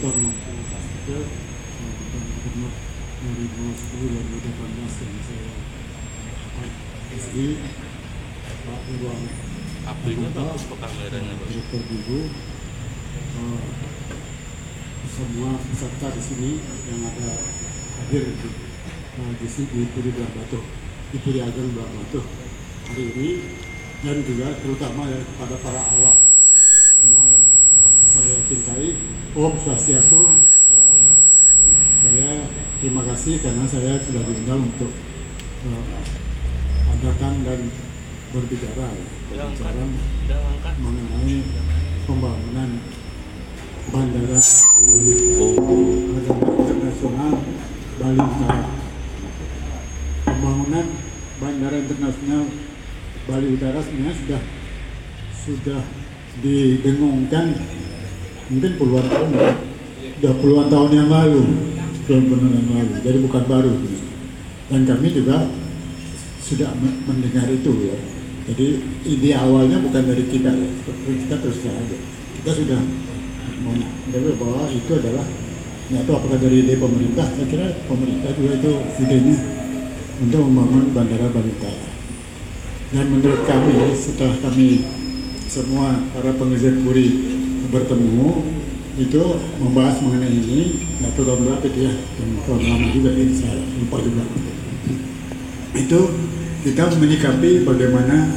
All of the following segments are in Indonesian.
Dr. Novel Baswedan, Gubernur 2010-2018 yang saya SD, Pak Irwan Direktur Biru, semua peserta di sini yang ada hadir di sini di Puri Batu, di Puri Ageng Batu hari ini, dan juga terutama ya kepada para awak semua yang saya cintai. Om Swastiastu. Saya terima kasih karena saya sudah diundang untuk datang dan berbicara mengenai pembangunan Bandara Internasional Bali Utara. Pembangunan Bandara Internasional Bali Utara sebenarnya sudah didengungkan mungkin puluhan tahun, sudah puluhan tahun yang lalu, jadi bukan baru. Dan kami juga sudah mendengar itu ya. Jadi ide awalnya bukan dari kita ya, kita terus saja. Kita sudah mendengar bahwa itu adalah, nggak tahu apakah dari ide pemerintah. Saya kira pemerintah juga itu idenya untuk membangun Bandara Bali Utara. Dan menurut kami, setelah kami semua para pengejar Puri bertemu, itu membahas mengenai ini, nggak tahu tahun berapa itu ya, tahun lama juga ya, saya lupa juga. Itu kita menyikapi bagaimana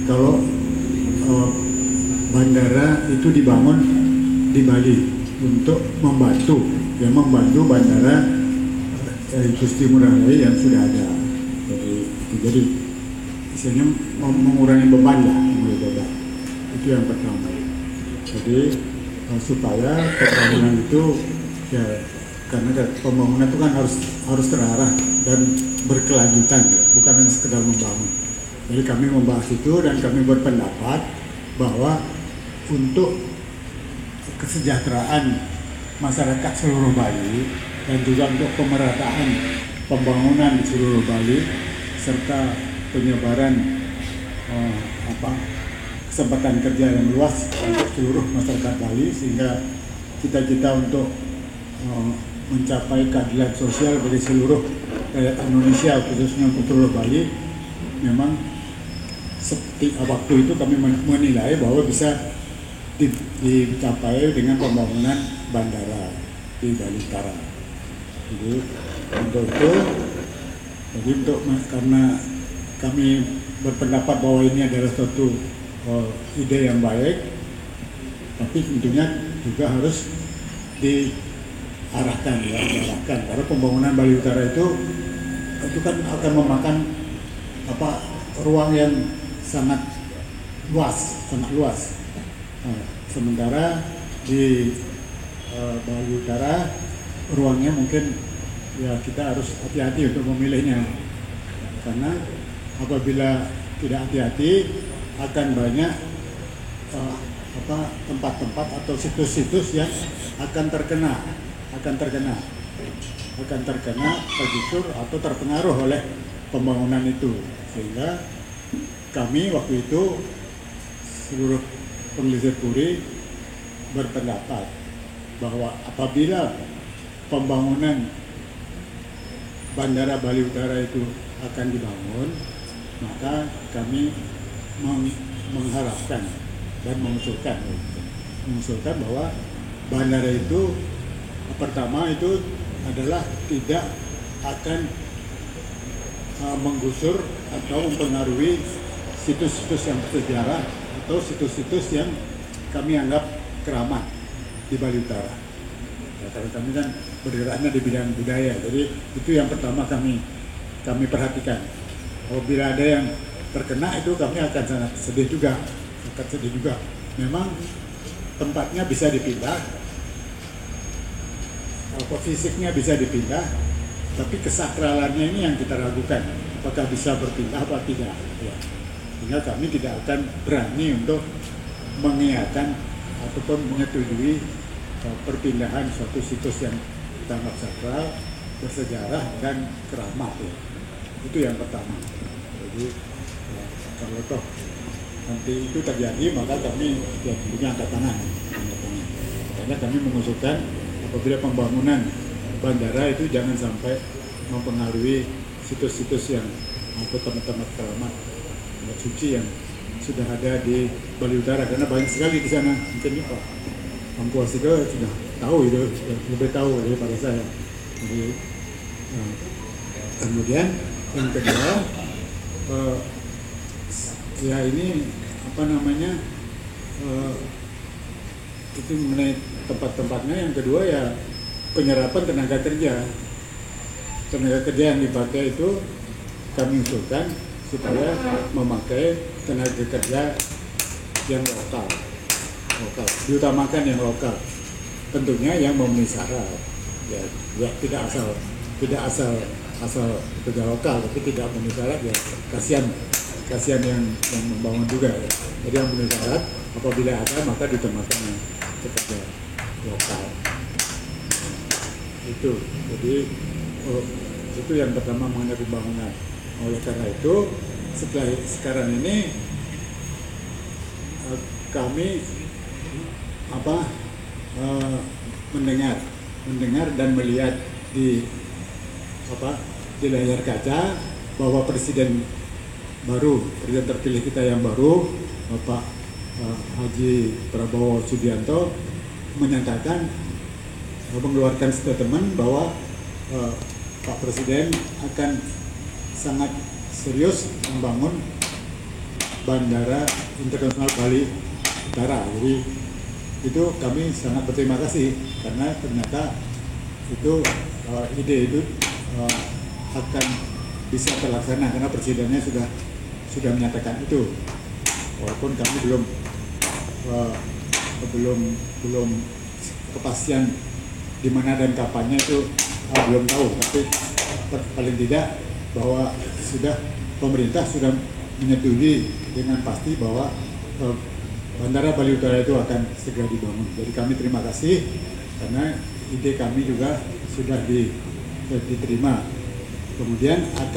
kalau bandara itu dibangun di Bali untuk membantu bandara Igusti Ngurah Rai yang sudah ada. Jadi istilahnya mengurangi beban lah, itu yang pertama. Jadi supaya pembangunan itu ya, karena pembangunan itu kan harus terarah dan berkelanjutan, bukan hanya sekedar membangun. Jadi kami membahas itu dan kami berpendapat bahwa untuk kesejahteraan masyarakat seluruh Bali dan juga untuk pemerataan pembangunan di seluruh Bali serta penyebaran kesempatan kerja yang luas untuk seluruh masyarakat Bali, sehingga cita-cita untuk mencapai keadilan sosial bagi seluruh rakyat Indonesia, khususnya untuk seluruh Bali, memang seperti waktu itu kami menilai bahwa bisa dicapai dengan pembangunan bandara di Bali Utara. Jadi karena kami berpendapat bahwa ini adalah suatu ide yang baik, tapi tentunya juga harus diarahkan karena pembangunan Bali Utara itu kan akan memakan ruang yang sangat luas. Sementara di Bali Utara ruangnya mungkin ya kita harus hati-hati untuk memilihnya, karena apabila tidak hati-hati akan banyak tempat-tempat atau situs-situs yang akan terkena tergusur atau terpengaruh oleh pembangunan itu. Sehingga kami waktu itu seluruh pengelisir Puri berpendapat bahwa apabila pembangunan Bandara Bali Utara itu akan dibangun, maka kami mengharapkan dan mengusulkan bahwa bandara itu pertama itu adalah tidak akan menggusur atau mempengaruhi situs-situs yang bersejarah atau situs-situs yang kami anggap keramat di Bali Utara. Karena kami kan bergeraknya di bidang budaya, jadi itu yang pertama kami perhatikan. Apabila ada yang terkena itu kami akan sangat sedih juga. Memang tempatnya bisa dipindah, fisiknya bisa dipindah, tapi kesakralannya ini yang kita ragukan, apakah bisa berpindah atau tidak. Ya. Sehingga kami tidak akan berani untuk mengiyakan ataupun menyetujui perpindahan suatu situs yang sangat sakral, bersejarah dan keramat. Ya. Itu yang pertama. Jadi kalau toh nanti itu terjadi, maka kami tentunya angkat tangan. Karena kami mengusulkan apabila pembangunan bandara itu jangan sampai mempengaruhi situs-situs yang atau tempat-tempat keramat suci yang sudah ada di Bali Utara, karena banyak sekali di sana. Mungkin Pak Pangkuasika sudah tahu itu, lebih tahu daripada saya. Jadi, kemudian yang kedua, ya ini apa namanya, itu mengenai tempat-tempatnya. Yang kedua ya penyerapan tenaga kerja yang dipakai itu kami usulkan supaya memakai tenaga kerja yang lokal, diutamakan yang lokal, tentunya yang memenuhi syarat, ya tidak asal kerja lokal tapi tidak memenuhi syarat, ya kasihan yang membangun juga, ya. Jadi yang memenuhi syarat apabila ada maka diutamakan yang pekerja lokal. Itu jadi itu yang pertama mengenai pembangunan. Oleh karena itu sekarang ini kami mendengar dan melihat di layar kaca bahwa presiden terpilih kita yang baru, Bapak Haji Prabowo Subianto, menyatakan mengeluarkan statement bahwa Pak Presiden akan sangat serius membangun Bandara Internasional Bali Utara. Jadi itu kami sangat berterima kasih karena ternyata itu ide itu akan bisa terlaksana karena presidennya sudah menyatakan itu. Walaupun kami belum kepastian di mana dan kapannya itu belum tahu, tapi paling tidak bahwa pemerintah sudah menyetujui dengan pasti bahwa Bandara Bali Utara itu akan segera dibangun. Jadi kami terima kasih karena ide kami juga sudah diterima. Kemudian akan